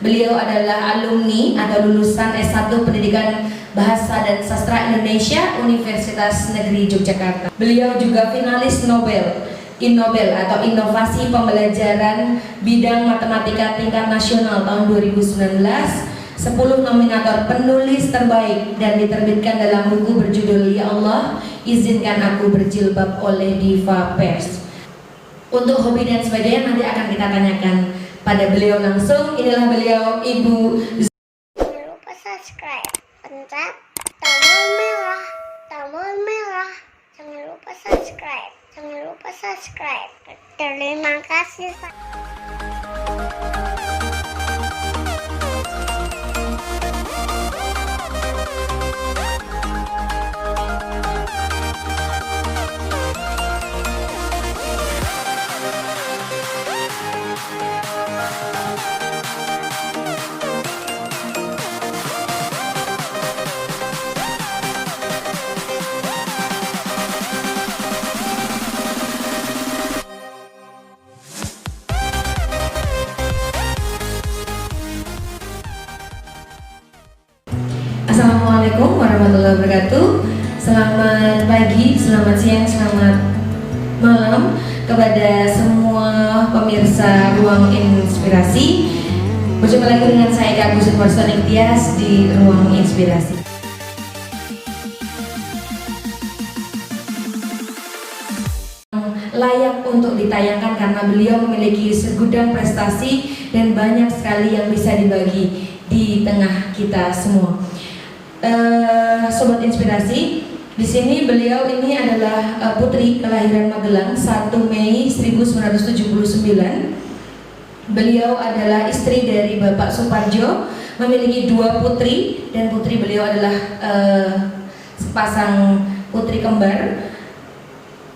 Beliau adalah alumni atau lulusan S1 Pendidikan Bahasa dan Sastra Indonesia Universitas Negeri Yogyakarta. Beliau juga finalis Innobel atau Inovasi Pembelajaran Bidang Matematika Tingkat Nasional tahun 2019, 10 nominator penulis terbaik dan diterbitkan dalam buku berjudul Ya Allah, Izinkan Aku Berjilbab oleh Diva Pers. Untuk hobi dan sebagainya nanti akan kita tanyakan pada beliau langsung. Inilah beliau, Ibu. Jangan lupa subscribe, pencet tombol merah. Jangan lupa subscribe. Terima kasih. Assalamualaikum warahmatullahi wabarakatuh. Selamat pagi, selamat siang, selamat malam kepada semua pemirsa Ruang Inspirasi. Berjumpa lagi dengan saya Kak Gusut Warson Ikhtias di Ruang Inspirasi. Layak untuk ditayangkan karena beliau memiliki segudang prestasi dan banyak sekali yang bisa dibagi di tengah kita semua. Sobat Inspirasi, di sini beliau ini adalah putri kelahiran Magelang 1 Mei 1979. Beliau adalah istri dari Bapak Suparjo, memiliki 2 putri dan putri beliau adalah sepasang putri kembar,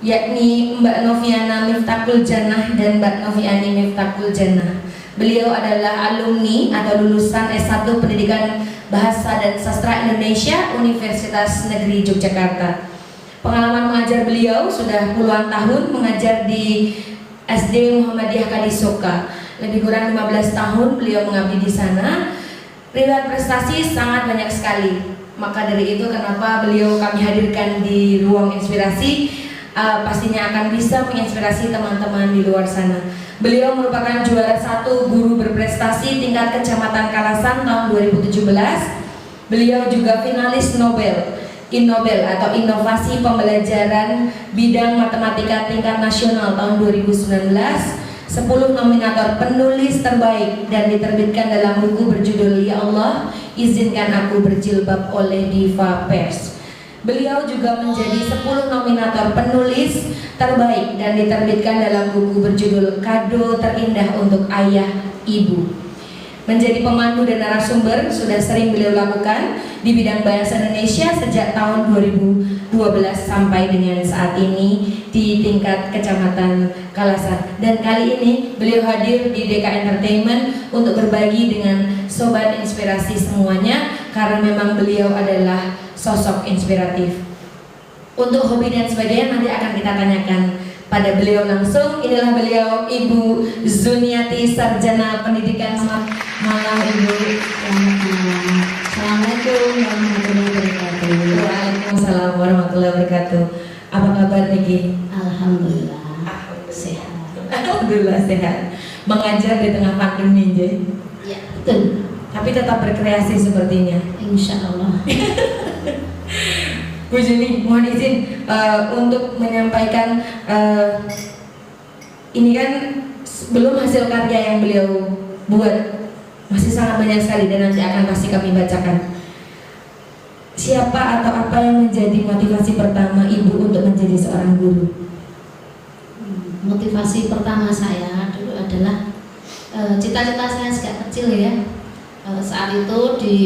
yakni Mbak Noviana Miftahul Jannah dan Mbak Noviani Miftahul Jannah. Beliau adalah alumni atau lulusan S1 Pendidikan Bahasa dan Sastra Indonesia Universitas Negeri Yogyakarta. Pengalaman mengajar beliau sudah puluhan tahun, mengajar di SD Muhammadiyah Kadisoka. Lebih kurang 15 tahun beliau mengabdi di sana. Riwayat prestasi sangat banyak sekali. Maka dari itu kenapa beliau kami hadirkan di Ruang Inspirasi, pastinya akan bisa menginspirasi teman-teman di luar sana. Beliau merupakan juara 1 guru berprestasi tingkat Kecamatan Kalasan tahun 2017. Beliau juga finalis Innobel atau Inovasi Pembelajaran Bidang Matematika Tingkat Nasional tahun 2019, 10 nominator penulis terbaik dan diterbitkan dalam buku berjudul Ya Allah, Izinkan Aku Berjilbab oleh Diva Pers. Beliau juga menjadi 10 nominator penulis terbaik dan diterbitkan dalam buku berjudul Kado Terindah untuk Ayah Ibu. Menjadi pemandu dan narasumber sudah sering beliau lakukan di bidang bahasa Indonesia sejak tahun 2012 sampai dengan saat ini di tingkat Kecamatan Kalasan. Dan kali ini beliau hadir di DK Entertainment untuk berbagi dengan Sobat Inspirasi semuanya, karena memang beliau adalah sosok inspiratif. Untuk hobi dan sebagainya nanti akan kita tanyakan pada beliau langsung. Inilah beliau, Ibu Zuniati, Sarjana Pendidikan. Malam Ibu. Assalamualaikum warahmatullahi wabarakatuh. Waalaikumsalam warahmatullahi wabarakatuh. Apa kabar Niki? Alhamdulillah sehat. Alhamdulillah sehat. Mengajar di tengah pandemi, Ya betul. tapi tetap berkreasi sepertinya. Insya Allah. Bu Juni, mohon izin untuk menyampaikan, ini kan belum hasil karya yang beliau buat, masih sangat banyak sekali dan nanti akan pasti kami bacakan. Siapa atau apa yang menjadi motivasi pertama Ibu untuk menjadi seorang guru? Motivasi pertama saya dulu adalah cita-cita saya sejak kecil ya. Saat itu di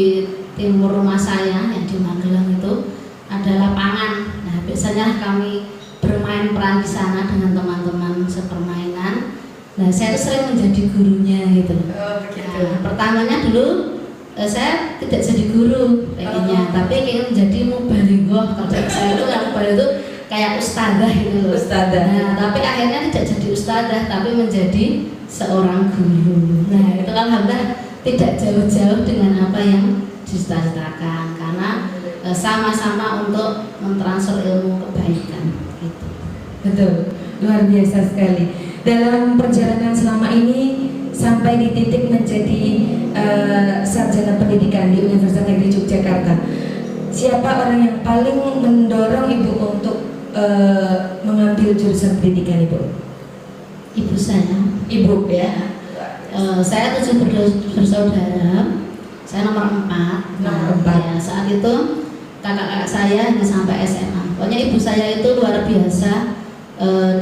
timur rumah saya yang di Magelang itu ada lapangan. Nah, biasanya kami bermain peran di sana dengan teman-teman sepermainan. Nah, saya itu sering menjadi gurunya gitu. Oh, begitu. Nah, pertamanya dulu saya tidak jadi guru pengennya, tapi ingin menjadi mubalighah. Kalau saya itu kan mubalighah itu kayak ustadzah gitu loh. Ustadzah. Nah, tapi akhirnya tidak jadi ustadzah, tapi menjadi seorang guru. Nah, itu kan alhamdulillah tidak jauh-jauh dengan apa yang dicita-citakan, karena sama-sama untuk mentransfer ilmu kebaikan gitu. Betul, luar biasa sekali. Dalam perjalanan selama ini sampai di titik menjadi sarjana pendidikan di Universitas Negeri Yogyakarta, siapa orang yang paling mendorong Ibu untuk mengambil jurusan pendidikan Ibu? Ibu saya. Ibu ya. Saya 7 bersaudara. Saya nomor 4. Nomor 4. Ya, saat itu kakak-kakak saya hanya sampai SMA. Pokoknya ibu saya itu luar biasa.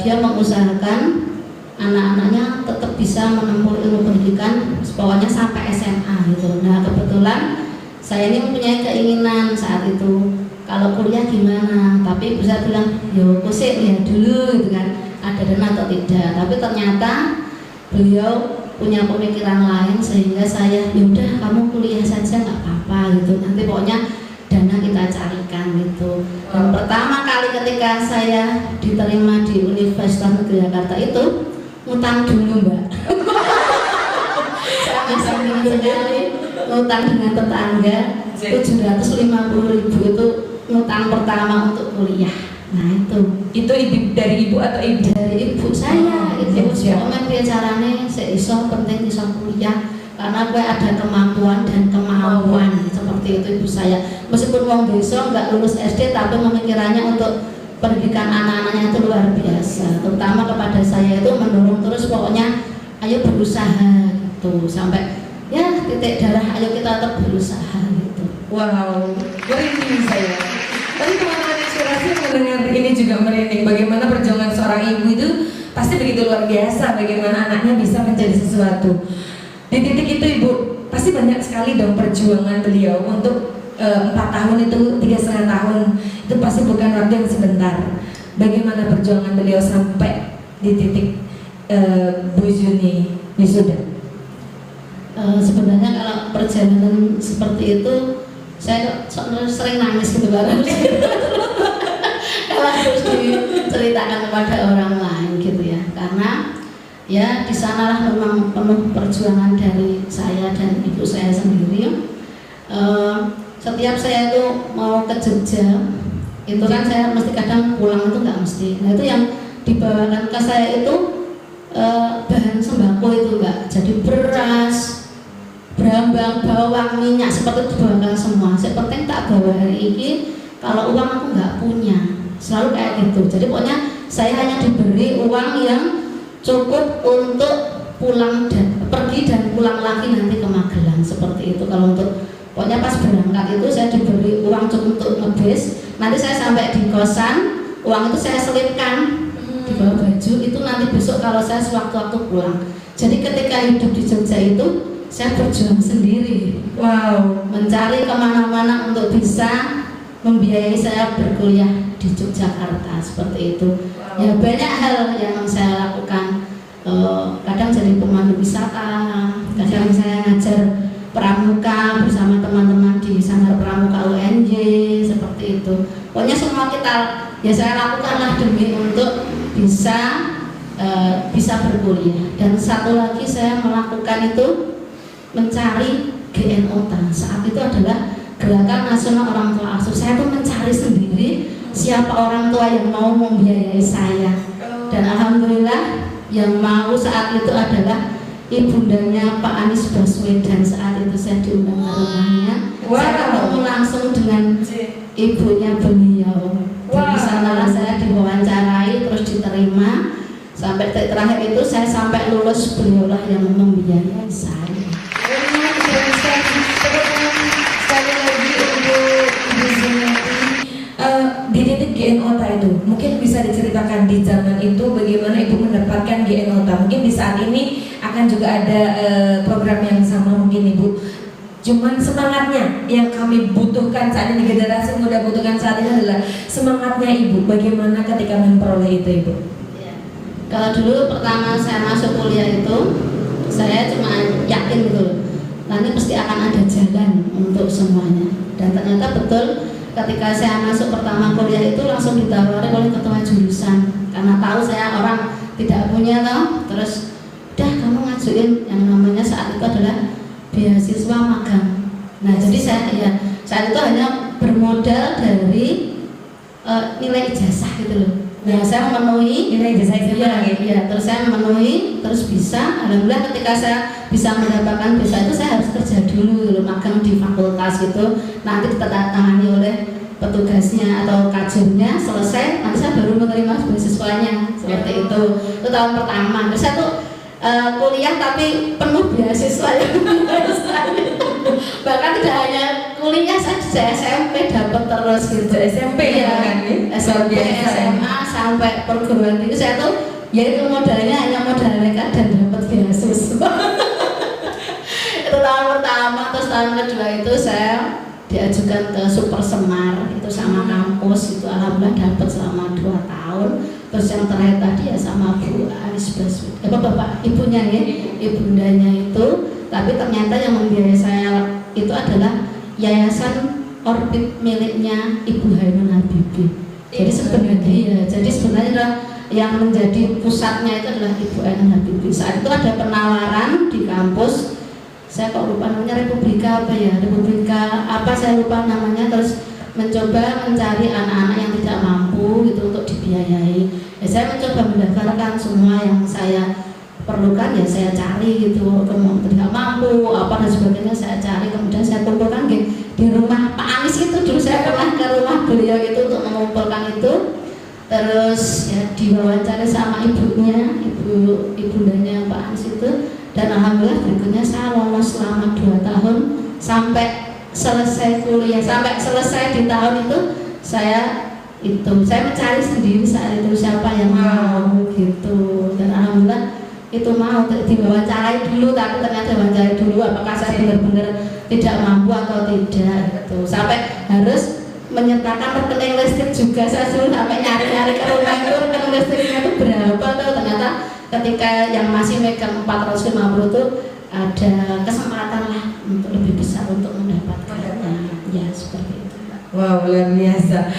Dia mengusahakan anak-anaknya tetap bisa menempuh ilmu pendidikan, pokoknya sampai SMA gitu. Nah kebetulan saya ini mempunyai keinginan saat itu kalau kuliah gimana, tapi ibu saya bilang yo kusik lihat dulu gitu kan, ada dana atau tidak. Tapi ternyata beliau punya pemikiran lain sehingga saya yaudah kamu kuliah saja nggak apa-apa gitu, nanti pokoknya dana kita carikan gitu. Dan pertama kali ketika saya diterima di Universitas Negeri Jakarta itu ngutang dulu Mbak. Saya masih ingat sekali ngutang dengan tetangga 750.000 itu ngutang pertama untuk kuliah. Nah itu dari ibu atau ibu? Dari ibu saya. Itu komen dia carane seiso penting iso kuliah karena gue ada kemampuan dan kemauan seperti itu ibu saya. Meskipun wong desa nggak lulus SD tapi pemikirannya untuk pendidikan anak-anaknya itu luar biasa. Terutama kepada saya itu mendorong terus pokoknya ayo berusaha gitu sampai ya titik darah ayo kita tetap berusaha gitu. Wow, merinding saya. Tapi teman-teman inspirasi mendengar ini juga merinding. Bagaimana perjuangan seorang ibu itu pasti begitu luar biasa. Bagaimana anaknya bisa menjadi sesuatu. Di titik itu ibu pasti banyak sekali dong perjuangan beliau untuk 4 tahun itu 3,5 tahun itu pasti bukan waktu yang sebentar. Bagaimana perjuangan beliau sampai di titik Bu Juni wisuda? Sebenarnya kalau perjalanan seperti itu saya sering nangis gitu bareng kalau harus diceritakan kepada orang lain gitu ya, karena ya di sanalah memang penuh perjuangan dari saya dan ibu saya sendiri. Setiap saya itu mau ke Jogja itu kan saya mesti kadang pulang itu nggak mesti. Nah itu yang dibawakan ke saya itu bahan sembako itu Mbak, jadi beras, brambang, bawang, minyak seperti itu dibawakan semua. Saya penting tak bawa hari ini, kalau uang aku nggak punya, selalu kayak gitu. Jadi pokoknya saya hanya diberi uang yang cukup untuk pulang dan pergi dan pulang lagi nanti ke Magelang seperti itu. Kalau untuk pokoknya pas berangkat itu saya diberi uang cukup untuk ngebis. Nanti saya sampai di kosan, uang itu saya selipkan di bawah baju. Itu nanti besok kalau saya sewaktu-waktu pulang. Jadi ketika hidup di Jogja itu saya berjuang sendiri. Wow, mencari kemana-mana untuk bisa membiayai saya berkuliah di Yogyakarta seperti itu. Ya banyak hal yang saya lakukan. Kadang jadi pemandu wisata, kadang saya ngajar pramuka bersama teman-teman di Sanggar Pramuka UNJ seperti itu. Pokoknya semua kita ya saya lakukanlah demi untuk bisa berkuliah. Dan satu lagi saya melakukan itu mencari GNOTA. Saat itu adalah Gerakan Nasional Orang Tua Asuh. Saya tuh mencari sendiri siapa orang tua yang mau membiayai saya. Dan alhamdulillah yang mau saat itu adalah ibundanya Pak Anies Baswedan. Saat itu saya diundang ke rumahnya. Saya ketemu langsung dengan ibunya beliau. Di sanalah saya diwawancarai terus diterima. Sampai terakhir itu saya sampai lulus, beliaulah yang membiayai saya. Sekali lagi untuk Ibu Zumiati, di titik GNOTA itu mungkin bisa diceritakan di zaman itu bagaimana Ibu mendapatkan GNOTA. Mungkin di saat ini akan juga ada program yang sama mungkin Ibu. Cuman semangatnya yang kami butuhkan saat ini, generasi muda butuhkan saat ini adalah semangatnya Ibu. Bagaimana ketika memperoleh itu Ibu? Kalau dulu pertama saya masuk kuliah itu saya cuma yakin gitu, nanti pasti akan ada jalan untuk semuanya. Dan ternyata betul ketika saya masuk pertama kuliah itu langsung ditawari oleh ketua jurusan. Karena tahu saya orang tidak punya toh, terus udah kamu ngajuin yang namanya saat itu adalah beasiswa magang. Nah, jadi saya ya saat itu hanya bermodal dari nilai ijazah gitu loh. Nah, saya memenuhi Nilai ijazah SMA gitu. ya, terus saya memenuhi, terus bisa. Alhamdulillah ketika saya bisa mendapatkan beasiswa itu saya harus kerja dulu gitu, magang di fakultas gitu. Nanti ditandatangani oleh petugasnya atau kajiannya selesai, nanti saya baru menerima beasiswanya seperti itu. Itu tahun pertama. Terus saya tuh kuliah tapi penuh beasiswa ya. Bahkan tidak hanya kuliah, saya SMP dapat terus gitu. SMP ya, kan, SMP, SMA sampai perguruan tinggi saya tuh ya itu modalnya hanya modal nekat dan dapat beasiswa. Itu tahun pertama. Terus tahun kedua itu saya diajukan ke Super Semar itu sama kampus, itu alhamdulillah dapat selama 2 tahun. Terus yang terakhir tadi ya sama Bu Anies Baswedan, bapak ibunya ya, ibundanya itu. Tapi ternyata yang membiayai saya itu adalah yayasan Orbit miliknya Ibu Ainun Habibie. Jadi sebenarnya yang menjadi pusatnya itu adalah Ibu Ainun Habibie. Saat itu ada penawaran di kampus, saya kok lupa namanya, Republika apa saya lupa namanya. Terus mencoba mencari anak-anak yang tidak mampu gitu untuk dibiayai. Ya, saya mencoba mendaftarkan semua yang saya perlukan, ya saya cari gitu, kemudian tidak mampu apa dan sebagainya saya cari, kemudian saya kumpulkan di rumah Pak Anies itu. Dulu saya pernah ke rumah beliau itu untuk mengumpulkan itu. Terus ya diwawancara sama ibunya, ibundanya Pak Anies itu. Dan alhamdulillah berikutnya saya lolos selama 2 tahun sampai selesai kuliah, sampai selesai di tahun itu saya mencari sendiri saat itu siapa yang mau gitu. Dan alhamdulillah itu mau diwawancarai dulu, tapi ternyata wawancarai dulu apakah saya benar-benar tidak mampu atau tidak gitu. Sampai harus menyertakan rekening listrik juga, saya suruh sampai nyari-nyari ke rumah itu rekening listriknya itu berapa tuh. Ternyata ketika yang masih megang 450 itu ada kesempatan lah untuk lebih besar untuk mendapatkannya. Ya seperti itu. Wow, luar biasa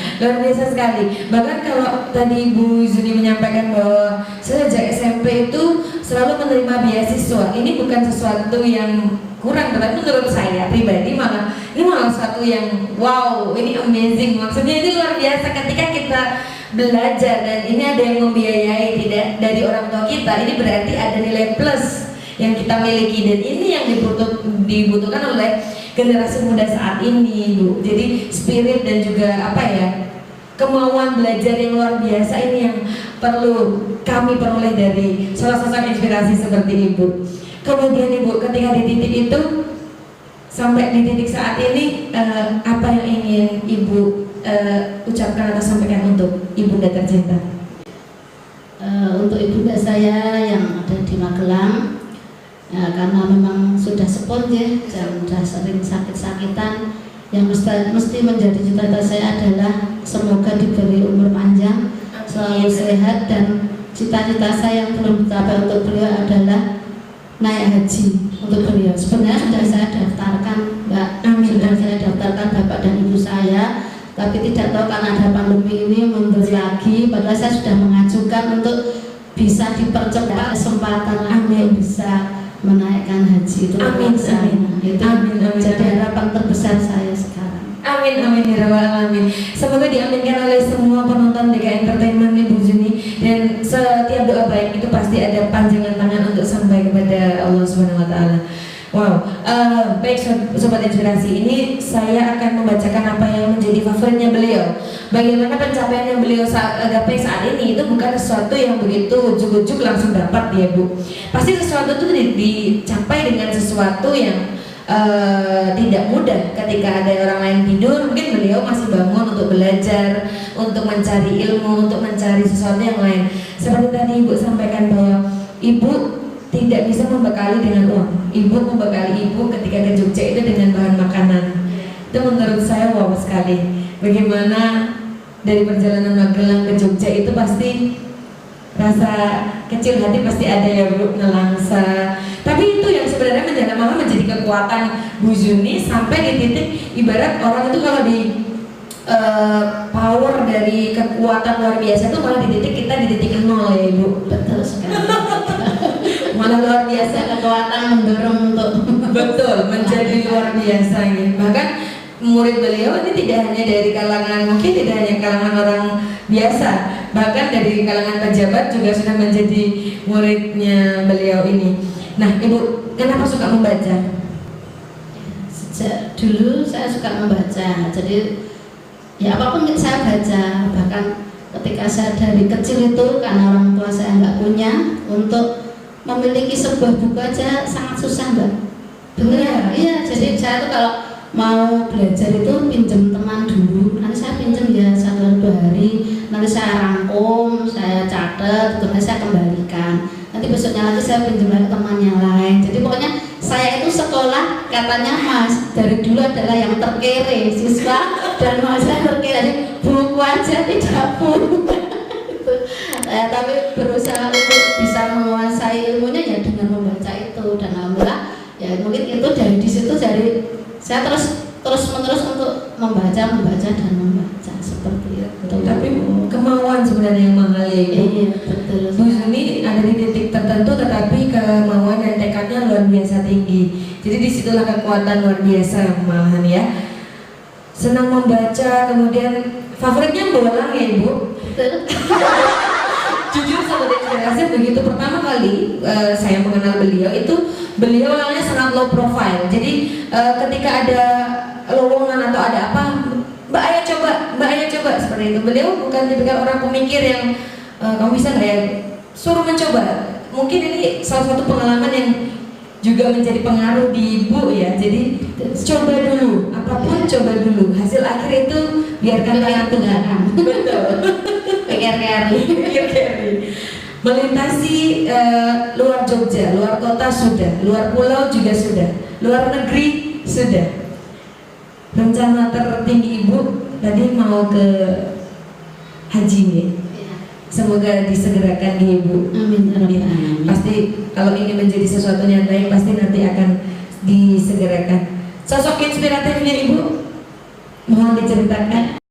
sekali. Bahkan kalau tadi Bu Zuni menyampaikan bahwa sejak SMP itu selalu menerima beasiswa, ini bukan sesuatu yang kurang, tetapi menurut saya pribadi ini malah sesuatu yang wow, ini amazing. Maksudnya ini luar biasa ketika kita belajar dan ini ada yang membiayai tidak dari orang tua kita, ini berarti ada nilai plus yang kita miliki, dan ini yang dibutuhkan oleh generasi muda saat ini, Bu. Jadi spirit dan juga kemauan belajar yang luar biasa ini yang perlu kami peroleh dari sosok-sosok inspirasi seperti Ibu. Kemudian Ibu, ketika di titik itu sampai di titik saat ini, apa yang ingin Ibu ucapkan atau sampaikan untuk ibunda tercinta? Untuk ibunda saya yang ada di Magelang, ya, karena memang sudah sepuh ya, dan sudah sering sakit-sakitan, yang mesti menjadi cita-cita saya adalah semoga diberi umur panjang, selalu sehat, dan cita-cita saya yang belum tercapai untuk beliau adalah naik haji untuk beliau. Sebenarnya sudah saya daftarkan, Mbak. Sudah saya daftarkan Bapak dan Ibu saya, tapi tidak tahu karena ada pandemi ini mundur lagi. Padahal saya sudah mengajukan untuk bisa dipercepat kesempatan kami bisa menaikkan haji itu. Amin. Jadi harapan terbesar saya sekarang. Amin ya rabbal alamin. Semoga diaminkan oleh semua penonton DK Entertainment Ibu Zuni, dan setiap doa baik itu pasti ada panjangan tangan untuk sampai kepada Allah Subhanahu wa taala. Wow, baik Sobat Inspirasi, ini saya akan membacakan apa yang menjadi favoritnya beliau. Bagaimana pencapaian yang beliau gapai saat ini itu bukan sesuatu yang begitu ujuk-ujuk langsung dapat ya Bu. Pasti sesuatu itu dicapai dengan sesuatu yang tidak mudah. Ketika ada orang lain tidur, mungkin beliau masih bangun untuk belajar, untuk mencari ilmu, untuk mencari sesuatu yang lain. Seperti tadi Ibu sampaikan bahwa Ibu tidak bisa membekali dengan uang. Ibu membekali Ibu ketika ke Jogja itu dengan bahan makanan. Itu menurut saya wow sekali. Bagaimana dari perjalanan Magelang ke Jogja itu pasti rasa kecil hati pasti ada ya Bu, nelangsa. Tapi itu yang sebenarnya malah menjadi kekuatan Bu Zuni sampai di titik ibarat orang itu kalau di power dari kekuatan luar biasa itu malah di titik kita di titik nol ya Ibu. Betul sekali. malah luar biasa. Kekuatan mendorong untuk Betul, menjadi luar biasa ya. Bahkan murid beliau ini tidak hanya dari kalangan, mungkin tidak hanya kalangan orang biasa, bahkan dari kalangan pejabat juga sudah menjadi muridnya beliau ini. Nah, Ibu, kenapa suka membaca? Sejak dulu saya suka membaca, jadi ya apapun saya baca. Bahkan ketika saya dari kecil itu, karena orang tua saya nggak punya, untuk memiliki sebuah buku aja sangat susah, Mbak. Bener, iya. Jadi saya tuh kalau mau belajar itu pinjem teman dulu, nanti saya pinjem ya 1-2 hari, nanti saya rangkum, saya catat, terus saya kembalikan, nanti besoknya lagi saya pinjem lagi teman yang lain. Jadi pokoknya saya itu sekolah, katanya Mas dari dulu adalah yang terkere siswa, dan Mas saya terkere, jadi buku aja tidak punya. Tapi berusaha untuk bisa menguasai ilmunya ya dengan membaca itu, dan alhamdulillah ya mungkin itu dari di situ, dari saya terus menerus untuk membaca dan membaca seperti itu. Tapi kemauan sebenarnya yang mahal ya Ibu. Iya, betul. Bu Zuni ada di titik tertentu, tetapi kemauan dan tekadnya luar biasa tinggi. Jadi disitulah kekuatan luar biasa malahan ya. Senang membaca, kemudian favoritnya bolang ya Ibu. Betul. Jujur sahabat inspirasi, begitu pertama kali saya mengenal beliau itu, beliau orangnya sangat low profile. Jadi ketika ada lowongan atau ada apa, Mbak Ayah coba seperti itu. Beliau bukan tipikal orang pemikir yang kamu bisa nggak ya, suruh mencoba. Mungkin ini salah satu pengalaman yang juga menjadi pengaruh di Ibu ya. Jadi coba dulu, apapun coba dulu. Hasil akhir itu biarkan tangan Tuhan. Betul. Pikir-kiri. Melintasi luar Jogja, luar kota sudah, luar pulau juga sudah, luar negeri sudah. Rencana tertinggi Ibu tadi mau ke haji nih. Semoga disegerakan ya Ibu. Amin. Pasti kalau ini menjadi sesuatu yang baik, pasti nanti akan disegerakan. Sosok inspiratifnya Ibu mohon diceritakan.